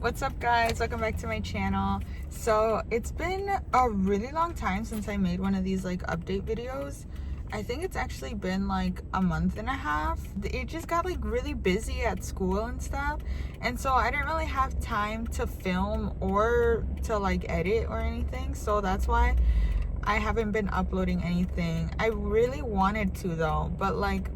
What's up, guys? Welcome back to my channel. So it's been a really long time since I made one of these like update videos. I think it's actually been like a month and a half. It just got like really busy at school and stuff, and so I didn't really have time to film or to like edit or anything, so that's why I haven't been uploading anything. I really wanted to though, but like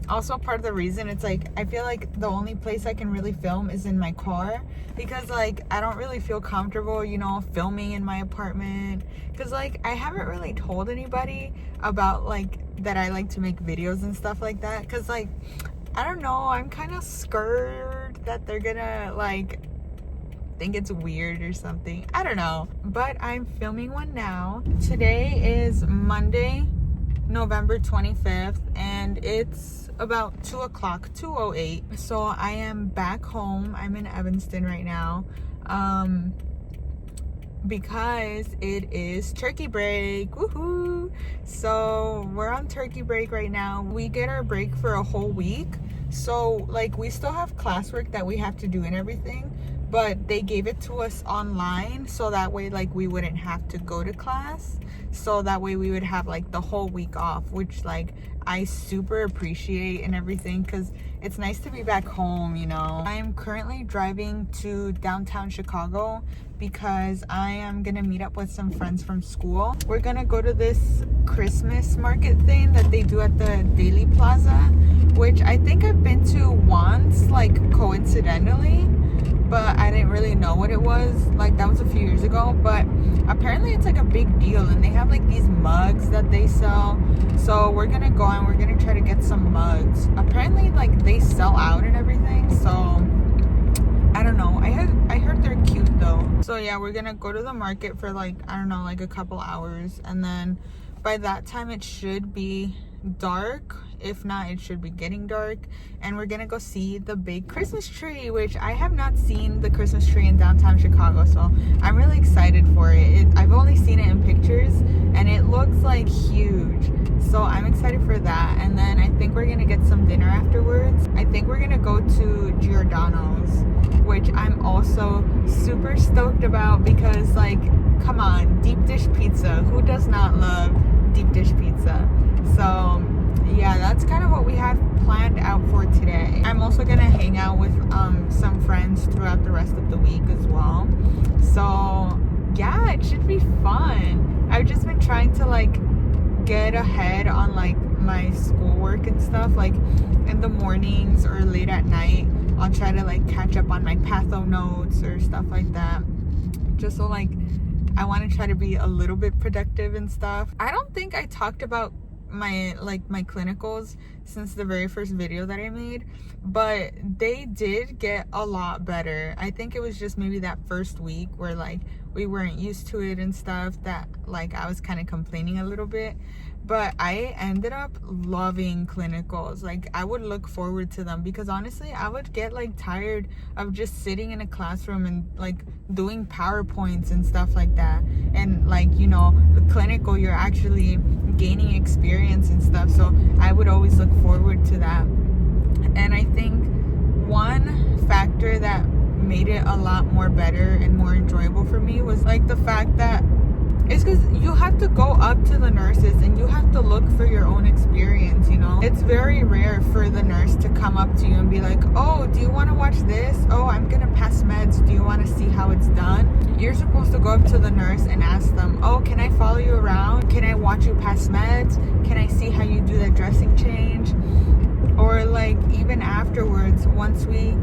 also part of the reason, it's like I feel like the only place I can really film is in my car, because like I don't really feel comfortable, you know, filming in my apartment, because like I haven't really told anybody about like that I like to make videos and stuff like that, because like I don't know, I'm kind of scared that they're gonna like think it's weird or something. I don't know, but I'm filming one now. Today is Monday, November 25th, and it's about 2 o'clock, 2:08. So I am back home. I'm in Evanston right now, because it is turkey break. Woohoo! So we're on turkey break right now. We get our break for a whole week, so like we still have classwork that we have to do and everything, but they gave it to us online, so that way like we wouldn't have to go to class, so that way we would have like the whole week off, which like I super appreciate and everything, because it's nice to be back home, you know. I am currently driving to downtown Chicago because I am gonna meet up with some friends from school. We're gonna go to this Christmas market thing that they do at the Daily Plaza, which I think I've been to once, like coincidentally, but I didn't really know what it was. Like that was a few years ago, but apparently it's like a big deal, and they have like these mugs that they sell. So we're gonna go and we're gonna try to get some mugs. Apparently like they sell out and everything, so I don't know. I heard they're cute though. So yeah, we're gonna go to the market for like, I don't know, like a couple hours, and then by that time it should be dark. If not, it should be getting dark, and we're gonna go see the big Christmas tree, which I have not seen the Christmas tree in downtown Chicago, so I'm really excited for it. I've only seen it in pictures and it looks like huge, so I'm excited for that. And then I think we're gonna get some dinner afterwards. I think we're gonna go to Giordano's, which I'm also super stoked about, because like, come on, deep dish pizza, who does not love deep dish pizza? So yeah, that's kind of what we have planned out for today. I'm also gonna hang out with some friends throughout the rest of the week as well, so yeah, it should be fun. I've just been trying to like get ahead on like my schoolwork and stuff, like in the mornings or late at night. I'll try to like catch up on my patho notes or stuff like that, just so like I want to try to be a little bit productive and stuff. I don't think I talked about my clinicals since the very first video that I made, but they did get a lot better. I think it was just maybe that first week where like we weren't used to it and stuff, that like I was kind of complaining a little bit, but I ended up loving clinicals. Like I would look forward to them, because honestly I would get like tired of just sitting in a classroom and like doing PowerPoints and stuff like that, and like, you know, the clinical, you're actually gaining experience and stuff, so I would always look forward to that. And I think one factor that made it a lot more better and more enjoyable for me was like the fact that it's because you have to go up to the nurses and you have to look for your own experience, you know. It's very rare for the nurse to come up to you and be like, oh, do you want to watch this? Oh, I'm gonna pass meds, do you want to see how it's done? You're supposed to go up to the nurse and ask them, oh, can I follow you around? Can I watch you pass meds? Can I see how you do that dressing change? Or like even afterwards, once we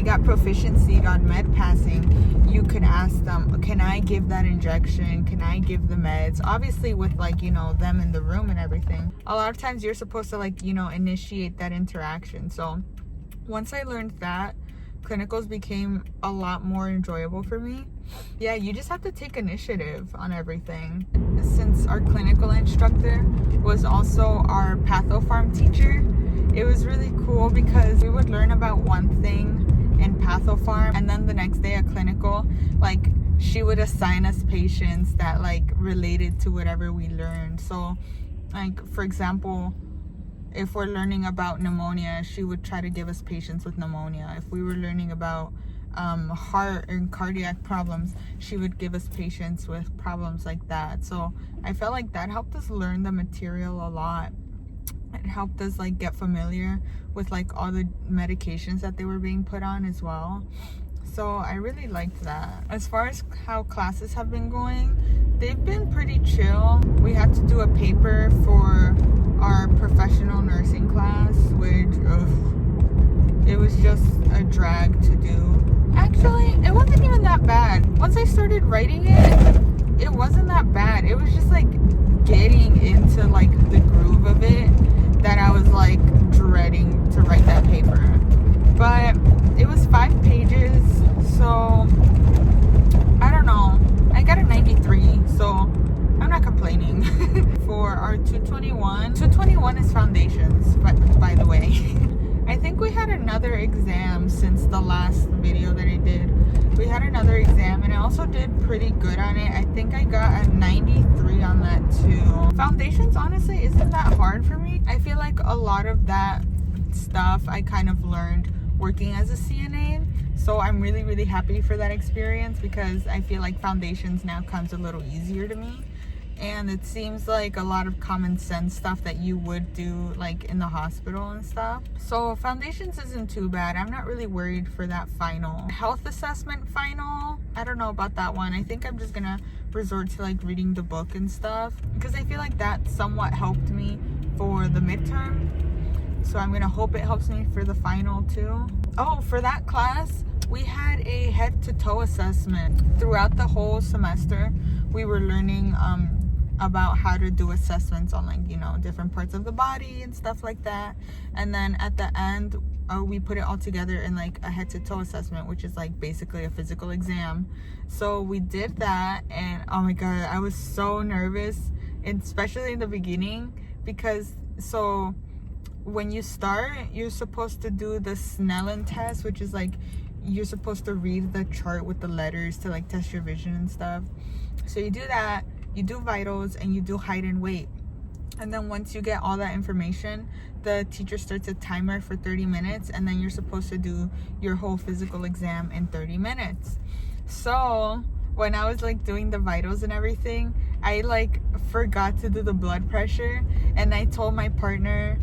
got proficiency on med passing, you could ask them, can I give that injection? Can I give the meds? Obviously with like, you know, them in the room and everything. A lot of times you're supposed to like, you know, initiate that interaction. So once I learned that, clinicals became a lot more enjoyable for me. Yeah, you just have to take initiative on everything. Since our clinical instructor was also our pathopharm teacher, it was really cool because we would learn about one thing in pathopharm, and then the next day at clinical, like she would assign us patients that like related to whatever we learned. So like for example, if we're learning about pneumonia, she would try to give us patients with pneumonia. If we were learning about heart and cardiac problems, she would give us patients with problems like that. So I felt like that helped us learn the material a lot. It helped us like get familiar with like all the medications that they were being put on as well. So I really liked that. As far as how classes have been going, they've been pretty chill. We had to do a paper for our professional nursing class, which it was just a drag to do. Actually, it wasn't even that bad. Once I started writing it, it wasn't that bad. It was just like getting into like the groove of it that I was like dreading to write that paper. But it was 5 pages, so I don't know. I got a 93, so I'm not complaining. For our 221 is foundations, but by the way. I think we had another exam since the last video that I did. We had another exam and I also did pretty good on it. I think I got a 93 on that too. Foundations honestly isn't that hard for me. I feel like a lot of that stuff I kind of learned working as a CNA. So I'm really, really happy for that experience because I feel like foundations now comes a little easier to me. And it seems like a lot of common sense stuff that you would do like in the hospital and stuff. So foundations isn't too bad. I'm not really worried for that final. Health assessment final, I don't know about that one. I think I'm just gonna resort to like reading the book and stuff because I feel like that somewhat helped me for the midterm. So I'm gonna hope it helps me for the final too. Oh, for that class, we had a head to toe assessment. Throughout the whole semester, we were learning about how to do assessments on like, you know, different parts of the body and stuff like that. And then at the end, we put it all together in like a head to toe assessment, which is like basically a physical exam. So we did that and oh my God, I was so nervous, and especially in the beginning because so when you start, you're supposed to do the Snellen test, which is like you're supposed to read the chart with the letters to like test your vision and stuff. So you do that, you do vitals, and you do height and weight. And then once you get all that information, the teacher starts a timer for 30 minutes, and then you're supposed to do your whole physical exam in 30 minutes. So when I was like doing the vitals and everything, I like forgot to do the blood pressure, and I told my partner,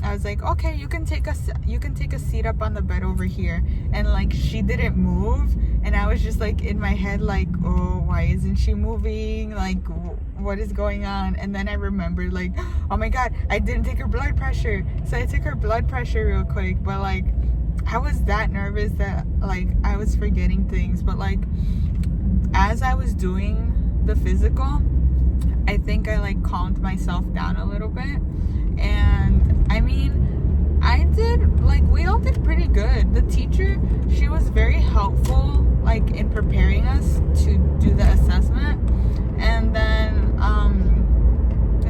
I was like, okay, you can take a seat up on the bed over here. And like she didn't move, and I was just like in my head like, oh, why isn't she moving? Like, what is going on? And then I remembered like, oh my God, I didn't take her blood pressure. So I took her blood pressure real quick, but like I was that nervous that like I was forgetting things. But like as I was doing the physical, I think I like calmed myself down a little bit. And I mean, I did, like, we all did pretty good. The teacher, she was very helpful, like, in preparing us to do the assessment. And then,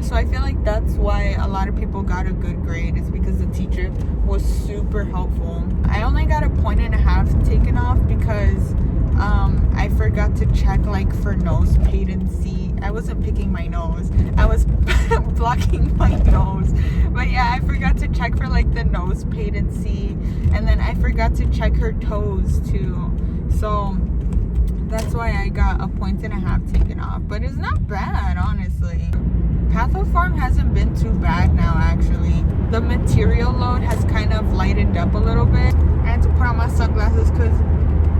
so I feel like that's why a lot of people got a good grade, is because the teacher was super helpful. I only got a 1.5 taken off because I forgot to check like for nose patency. I wasn't picking my nose, I was blocking my nose. But yeah, I forgot to check for like the nose patency, and then I forgot to check her toes too. So that's why I got a 1.5 taken off. But it's not bad, honestly. Pathopharm hasn't been too bad now, actually. The material load has kind of lightened up a little bit. I had to put on my sunglasses because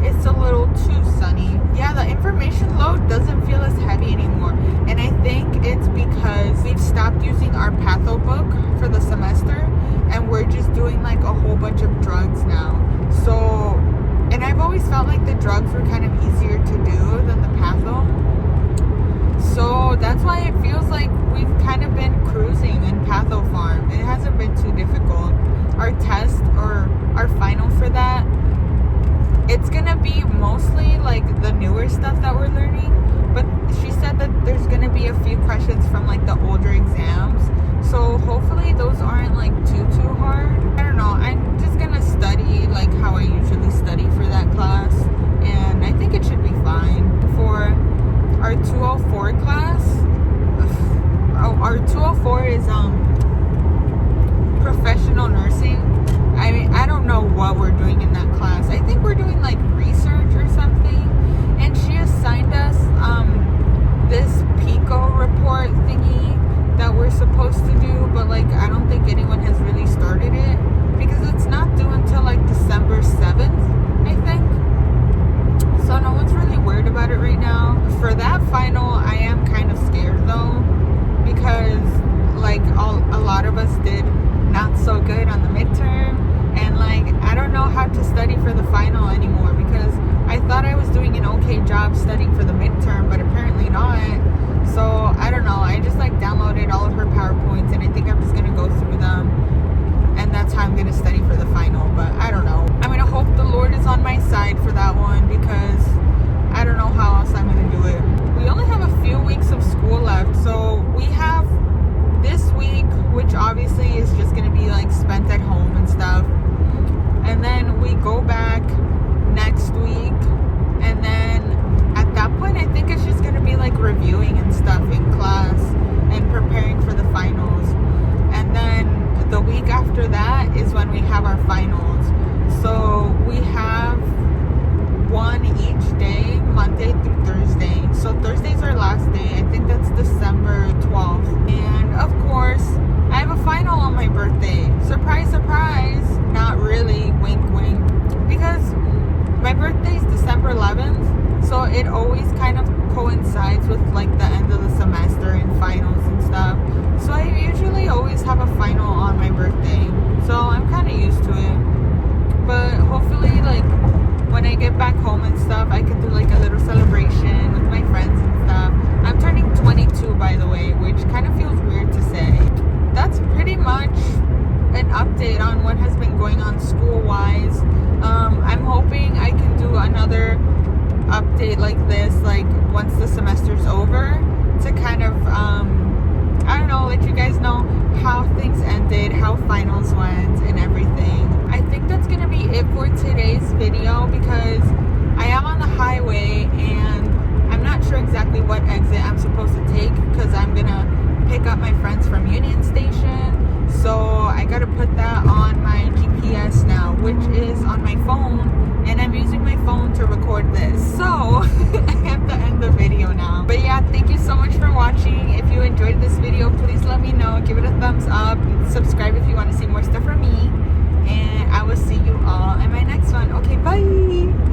it's a little too sunny. Yeah, the information load doesn't feel as heavy anymore. And I think it's because we've stopped using our patho book for the semester, and we're just doing like a whole bunch of drugs now. So, and I've always felt like the drugs were kind of easier to do than the patho. So that's why it feels like we've kind of been cruising in Pathopharm. It hasn't been too difficult. Our test or our final for that, it's gonna be mostly like the newer stuff that we're learning, but she said that there's gonna be a few questions from like the older exams, so hopefully those aren't like too hard. I don't know, I'm just gonna study like how I usually study for that class, and I think it should be fine. For our 204 class, our 204 is it always kind of coincides with like the end of the semester and finals and stuff. So I usually always have a final on my birthday. So I'm kind of used to it. But hopefully, like, when I get back home and stuff, I can do like a little celebration with my friends and stuff. I'm turning 22, by the way, which kind of feels weird to say. That's pretty much an update on what has been going on school-wise. I'm hoping I can do another update like this, like once the semester's over, to kind of, I don't know, let you guys know how things ended, how finals went, and everything. I think that's gonna be it for today's video because I am on the highway and I'm not sure exactly what exit I'm supposed to take because I'm gonna pick up my friends from Union Station. So I gotta put that on my GPS now, which is on my phone, and I'm using my phone to record this. So I have to end the video now. But yeah, thank you so much for watching. If you enjoyed this video, please let me know. Give it a thumbs up. Subscribe if you want to see more stuff from me. And I will see you all in my next one. Okay, bye.